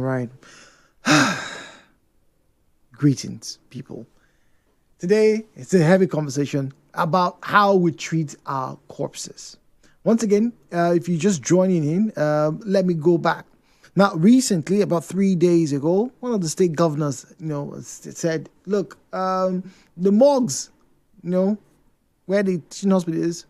right. Greetings, people. Today, it's a heavy conversation about how we treat our corpses. Once again, if you're just joining in, let me go back. Now, recently, about 3 days ago, one of the state governors, said, look, the morgues, where the teaching hospital is,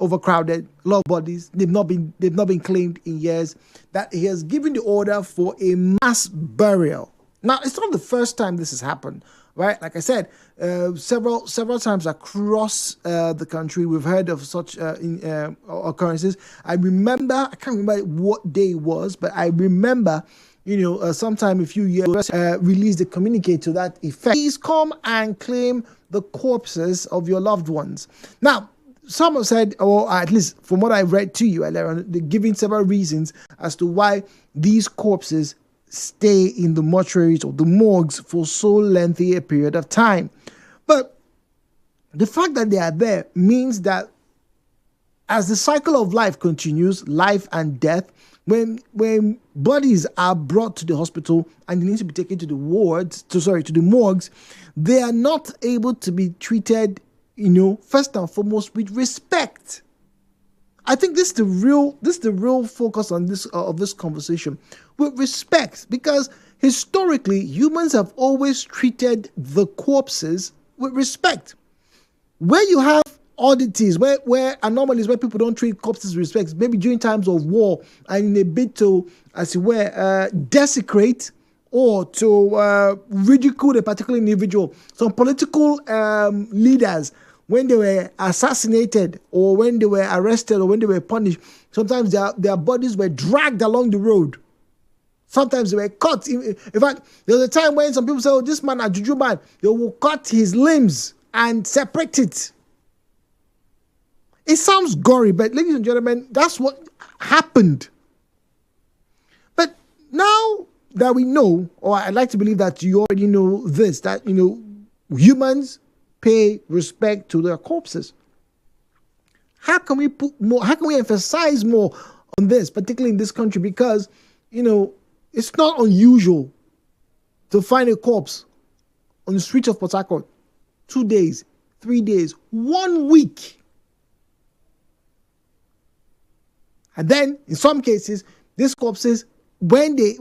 overcrowded, a lot of bodies, they've not been claimed in years, that he has given the order for a mass burial. Now, it's not the first time this has happened, right? Like I said, several times across the country, we've heard of such occurrences. I can't remember what day it was, but I remember, sometime a few years released a communique to that effect. Please come and claim the corpses of your loved ones. Now, some have said, or at least from what I read to you earlier on, they're giving several reasons as to why these corpses stay in the mortuaries or the morgues for so lengthy a period of time. But the fact that they are there means that as the cycle of life continues, life and death, when bodies are brought to the hospital and they need to be taken to the morgues, they are not able to be treated, first and foremost with respect. I think this is the real focus on this conversation, with respect, because historically humans have always treated the corpses with respect. Where you have oddities, where anomalies, where people don't treat corpses with respect, maybe during times of war and in a bid to, as it were, desecrate or to ridicule a particular individual. Some political leaders, when they were assassinated or when they were arrested or when they were punished, sometimes their bodies were dragged along the road. Sometimes they were cut. In fact, there was a time when some people say, oh, this man, a juju man, they will cut his limbs and separate it. It sounds gory, but ladies and gentlemen, that's what happened. But now that we know, or I'd like to believe that you already know this, that, humans pay respect to their corpses. How can we emphasize more on this, particularly in this country? Because, it's not unusual to find a corpse on the streets of Port Harcourt 2 days, 3 days, 1 week. And then, in some cases, these corpses, when they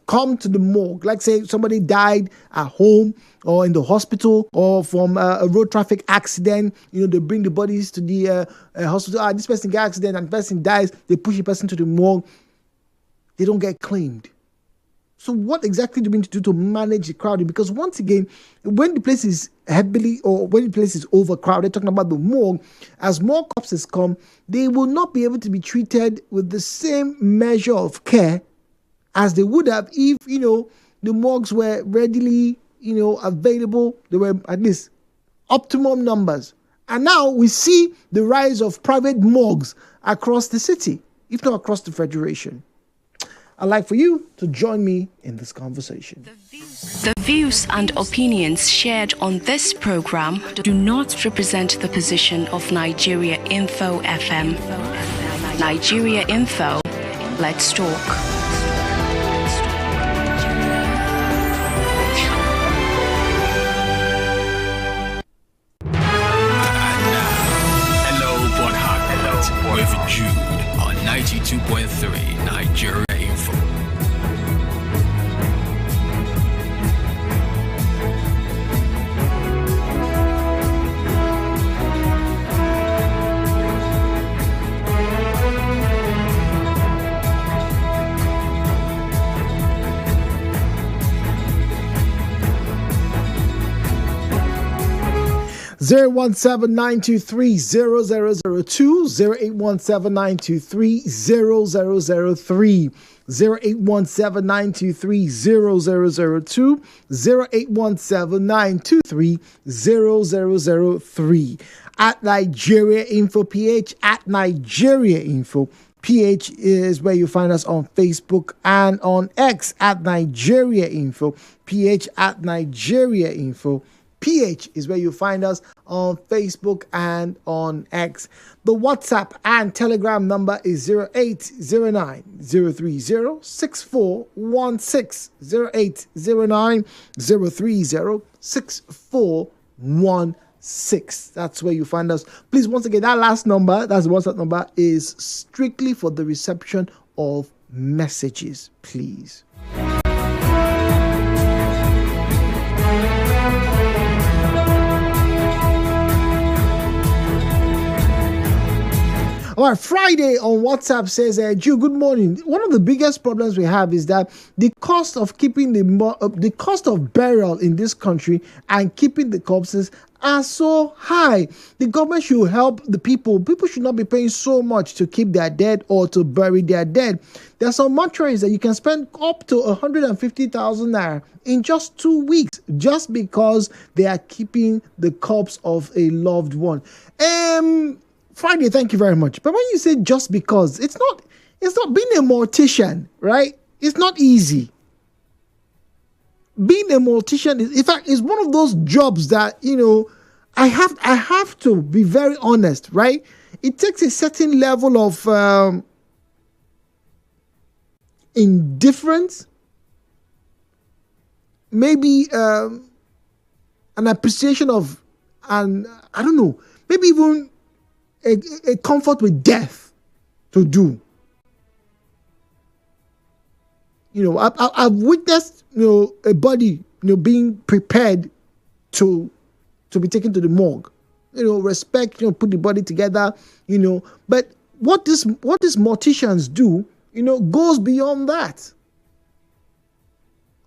come to the morgue, like say somebody died at home or in the hospital or from a road traffic accident, they bring the bodies to the hospital. This person got accident and the person dies. They push the person to the morgue. They don't get claimed. So what exactly do we need to do to manage the crowding? Because once again, when the place is when the place is overcrowded, talking about the morgue, as more corpses come, they will not be able to be treated with the same measure of care as they would have if, the morgues were readily, available. There were at least optimum numbers. And now we see the rise of private morgues across the city, if not across the Federation. I'd like for you to join me in this conversation. The views and opinions shared on this program do not represent the position of Nigeria Info FM. Nigeria Info, let's talk. With Jude on 92.3 Nigeria Info. Zero 017-923-0002, 0817923-0003, 0817923-0002, 0817923-0003. At Nigeria Info PH, at Nigeria Info PH is where you find us on Facebook and on X at Nigeria Info PH, at Nigeria Info PH is where you find us on Facebook and on X. The WhatsApp and Telegram number is 0809 030 6416. 0809 030 6416. That's where you find us. Please, once again, that last number, that's the WhatsApp number, is strictly for the reception of messages, please. All right, Friday on WhatsApp says, Jude, good morning. One of the biggest problems we have is that the cost of keeping the cost of burial in this country and keeping the corpses are so high. The government should help the people. People should not be paying so much to keep their dead or to bury their dead. There are some mortuaries that you can spend up to 150,000 naira in just 2 weeks just because they are keeping the corpse of a loved one. Friday, thank you very much. But when you say just because, it's not being a mortician, right? It's not easy. Being a mortician in fact, is one of those jobs that, I have to be very honest, right? It takes a certain level of indifference, maybe an appreciation of, and I don't know, maybe even a comfort with death to do. I've witnessed, a body, being prepared to be taken to the morgue. Respect, put the body together, But what these morticians do, goes beyond that.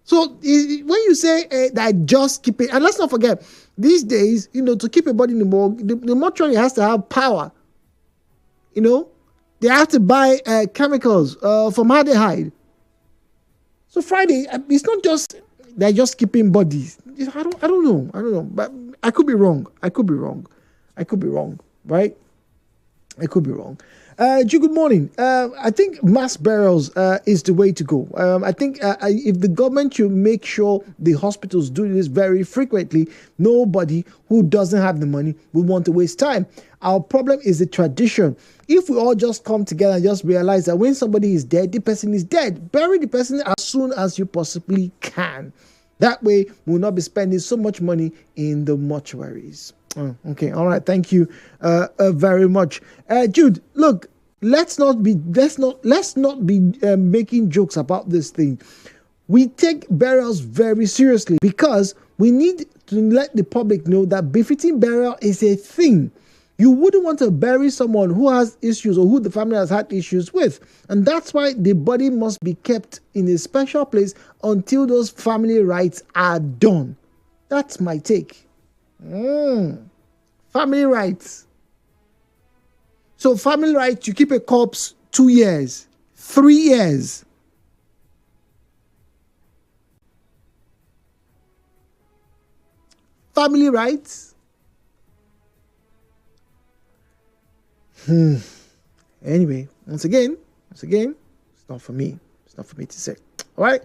So when you say that just keep it, and let's not forget, these days, to keep a body in the morgue, the mortuary has to have power. They have to buy chemicals formaldehyde. So Friday, it's not just they're just keeping bodies. I don't know, but I could be wrong. Right? I could be wrong. Jude, good morning. I think mass burials is the way to go. I think if the government should make sure the hospitals do this very frequently, nobody who doesn't have the money will want to waste time. Our problem is the tradition. If we all just come together and just realize that when somebody is dead, the person is dead, bury the person as soon as you possibly can. That way, we'll not be spending so much money in the mortuaries. Oh, okay, all right. Thank you very much, Jude. Look, let's not be making jokes about this thing. We take burials very seriously because we need to let the public know that befitting burial is a thing. You wouldn't want to bury someone who has issues or who the family has had issues with, and that's why the body must be kept in a special place until those family rites are done. That's my take. Family rights. So family rights, you keep a corpse 2 years, 3 years. Family rights. Anyway, once again, it's not for me. It's not for me to say. All right.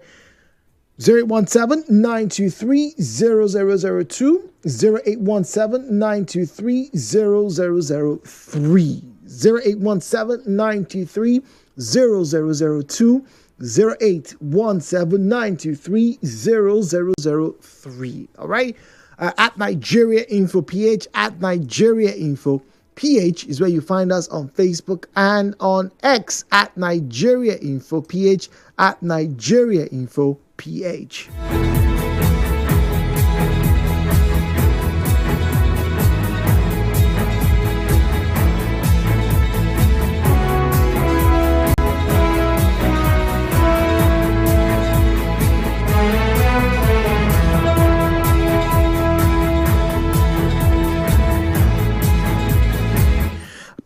0817-923-0002, 0817-923-0003, 0817-923-0002, 0817-923-0003. All right. At Nigeria Info PH, at Nigeria Info PH is where you find us on Facebook and on X at Nigeria Info PH, at Nigeria Info PH.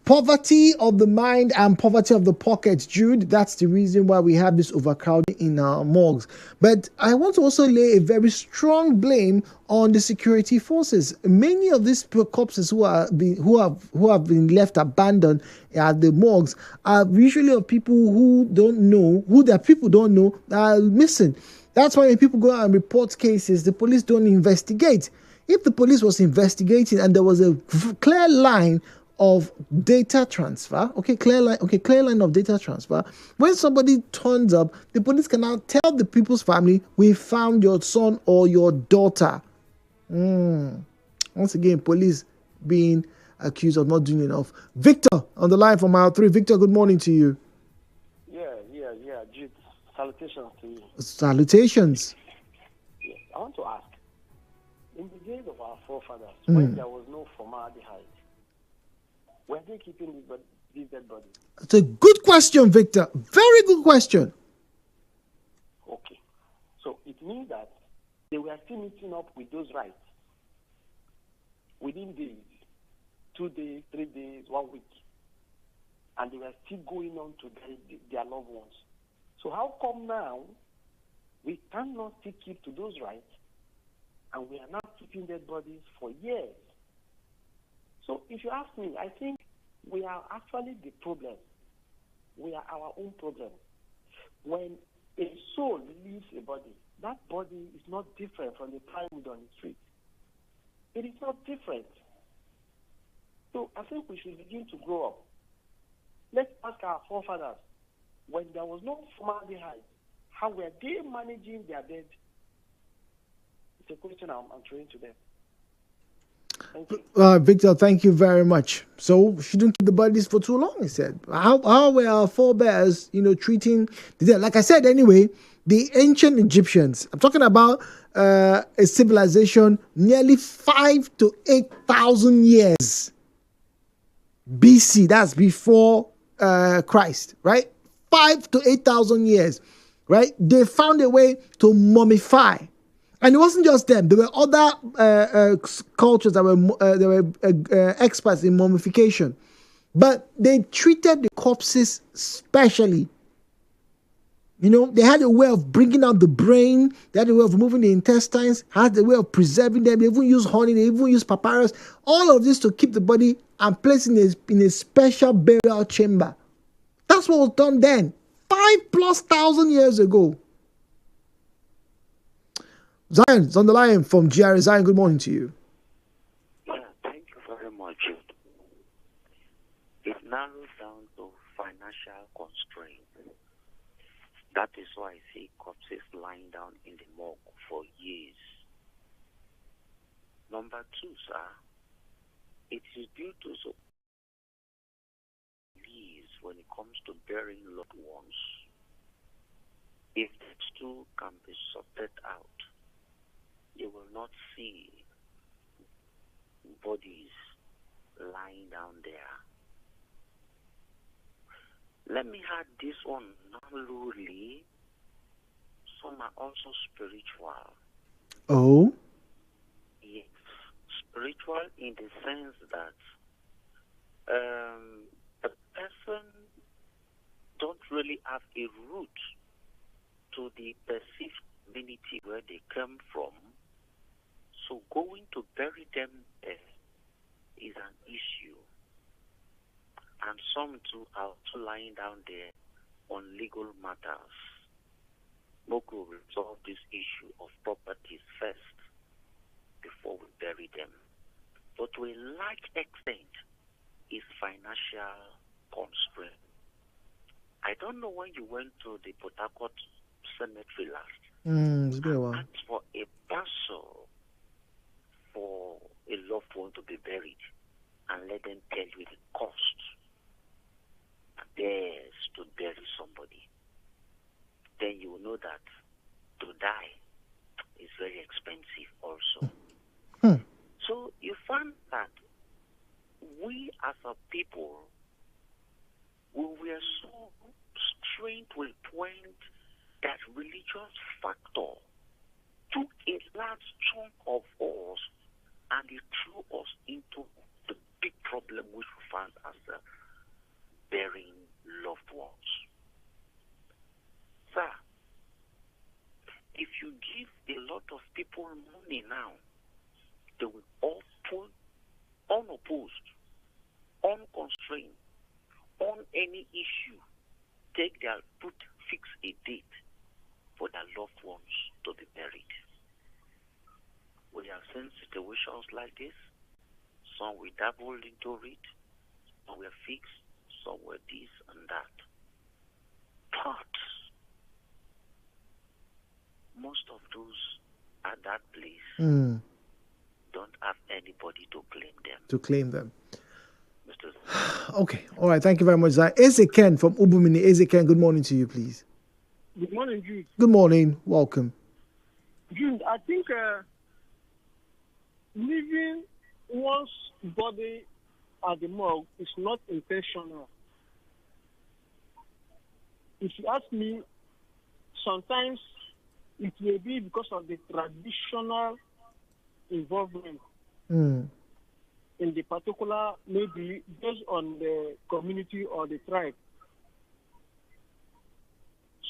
Poverty of the mind and poverty of the pocket, Jude. That's the reason why we have this overcrowding in our morgues. But I want to also lay a very strong blame on the security forces. Many of these corpses who have been left abandoned at the morgues are usually of people who don't know, who their people don't know, are missing. That's why when people go out and report cases, the police don't investigate. If the police was investigating and there was a clear line of data transfer, clear line of data transfer, when somebody turns up, the police can now tell the people's family, we found your son or your daughter. Once again, police being accused of not doing enough. Victor on the line from mile 3. Victor, good morning to you. Yeah, Jude. Salutations to you. Salutations. Yes, I want to ask, in the days of our forefathers, when there was no formaldehyde, were they keeping these dead bodies? It's a good question, Victor. Very good question. Okay. So it means that they were still meeting up with those rites within days, 2 days, 3 days, 1 week. And they were still going on to their loved ones. So how come now we cannot still keep to those rights and we are now keeping dead bodies for years? So if you ask me, I think we are actually the problem. We are our own problem. When a soul leaves a body, that body is not different from the plywood on the street. It is not different. So I think we should begin to grow up. Let's ask our forefathers, when there was no formaldehyde, how were they managing their dead? It's a question I'm throwing to them. Thank you. Victor, thank you very much. So shouldn't keep the bodies for too long, he said. How were our forebears, treating the dead? Like I said, anyway, the ancient Egyptians, I'm talking about a civilization nearly 5,000 to 8,000 years BC. That's before Christ, right? 5,000 to 8,000 years, right? They found a way to mummify. And it wasn't just them. There were other cultures that were experts in mummification. But they treated the corpses specially. They had a way of bringing out the brain. They had a way of removing the intestines. Had a way of preserving them. They even used honey. They even used papyrus. All of this to keep the body and place in a special burial chamber. That's what was done then. 5,000+ years ago. Zion is on the line from GR. Zion, good morning to you. Thank you very much. It narrows down to financial constraints. That is why I see corpses lying down in the morgue for years. Number two, sir, it is due to when it comes to burying loved ones. If these two can be sorted out, you will not see bodies lying down there. Let me add this one, not lowly, some are also spiritual. Oh? Yes, spiritual in the sense that a person don't really have a root to the perceived community where they come from. So going to bury them there is an issue. And some too are also lying down there on legal matters. Mogu will resolve this issue of properties first before we bury them. But to a large extent is financial constraint. I don't know when you went to the Port Harcourt cemetery last. It's been a while. Asked for a parcel for a loved one to be buried and let them tell you the cost there's to bury somebody. Then you will know that to die is very expensive also. So you find that we as a people, we were so strained to a point that religious factor took a large chunk of us and it threw us into the big problem which we found as burying loved ones. Sir, if you give a lot of people money now, they will open, unopposed, unconstrained, on any issue, fix a date for their loved ones to be buried. We have facing situations like this. Some will dabble into it, some will fix, some will this and that. But most of those at that place don't have anybody to claim them. Okay. All right. Thank you very much, Zai. Ken from Ubumini. Ken, good morning to you, please. Good morning, Jude. Good morning. Welcome. Jude, I think leaving one's body at the morgue is not intentional. If you ask me, sometimes it may be because of the traditional involvement in the particular, maybe based on the community or the tribe.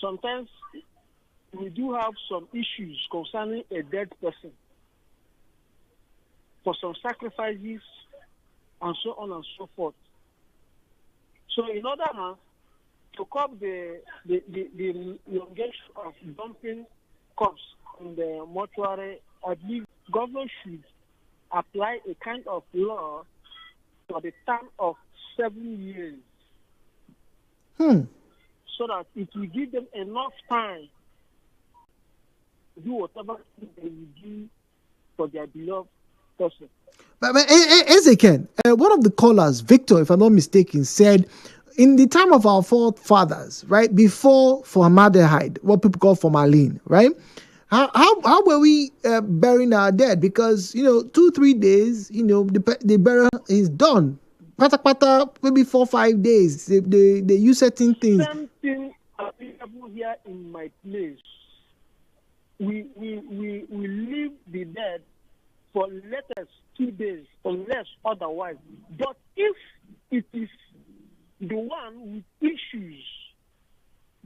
Sometimes we do have some issues concerning a dead person for some sacrifices and so on and so forth. So in order to curb the elongation of dumping corpse in the mortuary, I believe government should apply a kind of law for the term of 7 years. So that it will give them enough time to do whatever they will do for their beloved person. But Ezekiel, one of the callers, Victor, if I'm not mistaken, said, in the time of our forefathers, right, before formaldehyde, what people call formalin, right? How were we burying our dead? Because, 2-3 days, the burial is done. Pata, maybe 4-5 days. They use certain things. Something applicable here in my place. We leave the dead for letters 2 days, unless otherwise. But if it is the one with issues,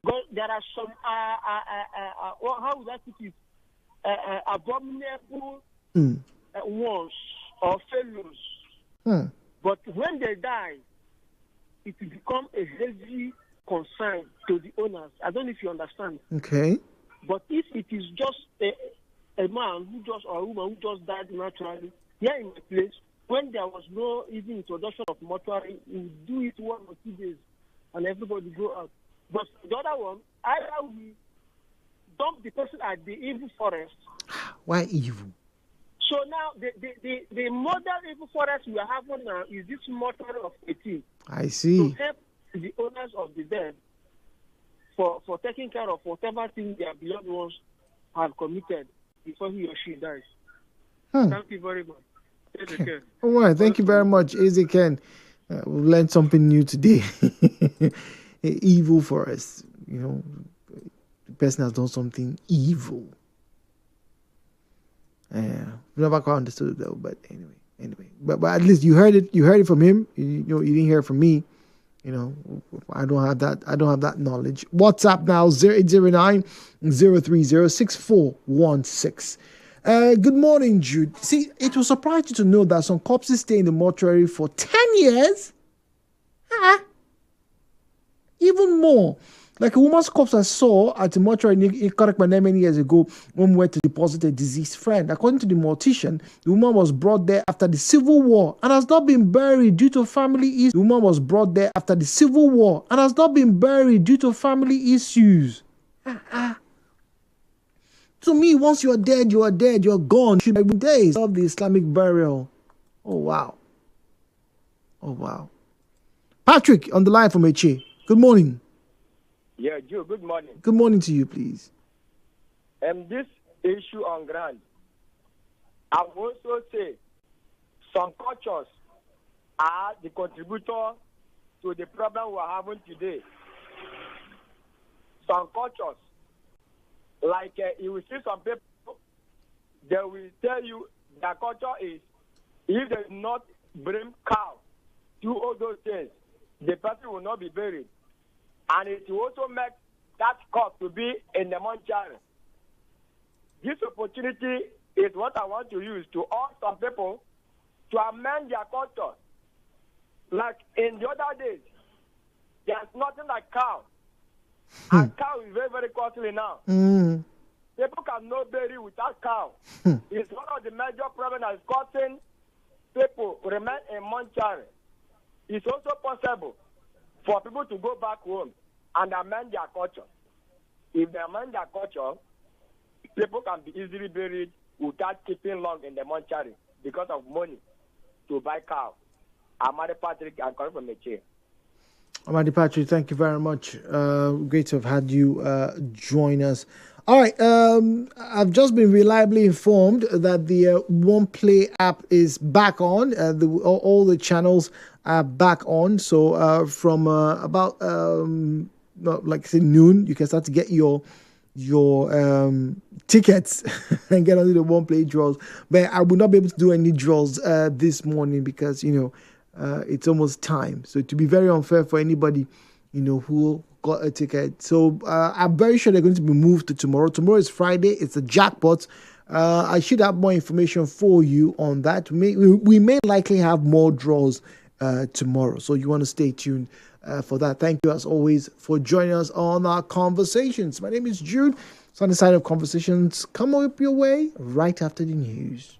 but there are some how would I put it? Abominable ones or failures. But when they die, it will become a heavy concern to the owners. I don't know if you understand. Okay. But if it is just a man who just or a woman who just died naturally, here in my place, when there was no even introduction of mortuary, we do it 1 or 2 days, and everybody go out. But the other one, either we dump the person at the evil forest. Why evil? So now, the modern evil forest we are having now is this mortuary of 18. I see. To help the owners of the dead for taking care of whatever thing their beloved ones have committed before he or she dies. Thank you very much. Okay. All right. Thank you very much, Ezekiel. We've learned something new today. Evil forest. The person has done something evil. We never quite understood it though, but anyway. But at least you heard it. You heard it from him. You didn't hear it from me. I don't have that knowledge. WhatsApp now 0809-030-6416. Good morning, Jude. See, it will surprise you to know that some corpses stay in the mortuary for 10 years. Even more. Like a woman's corpse I saw at the mortuary in many years ago when we went to deposit a deceased friend. According to the mortician, the woman was brought there after the Civil War and has not been buried due to family issues. The woman was brought there after the Civil War and has not been buried due to family issues. To me, once you are dead, you're gone. Every day is of the Islamic burial. Oh, wow. Patrick on the line from Eche. Good morning. Yeah, Joe, good morning. Good morning to you, please. This issue on ground, I will also say some cultures are the contributor to the problem we are having today. Some cultures, like you will see some people, they will tell you their culture is if they do not bring cow, do all those things, the person will not be buried. And it will also make that corpse to be in the mortuary. This opportunity is what I want to use to ask some people to amend their culture. Like in the other days, there's nothing like cow. And cow is very, very costly now. People cannot bury without cow. It's one of the the major problem that is causing people to remain in mortuary. It's also possible for people to go back home and amend their culture. If they amend their culture, people can be easily buried without keeping long in the mortuary because of money to buy cow. I'm Adi Patrick. I'm calling from the chair. Amadi Patrick, thank you very much. Great to have had you join us. All right, I've just been reliably informed that the One Play app is back on. All the channels are back on. So from about like say noon, you can start to get your tickets and get onto the One Play draws. But I will not be able to do any draws this morning because it's almost time. So to be very unfair for anybody, who got a ticket. So I'm very sure they're going to be moved to tomorrow. Tomorrow is Friday. It's a jackpot. I should have more information for you on that. We may likely have more draws tomorrow. So you want to stay tuned for that. Thank you as always for joining us on our conversations. My name is Jude. It's on the side of conversations. Come up your way right after the news.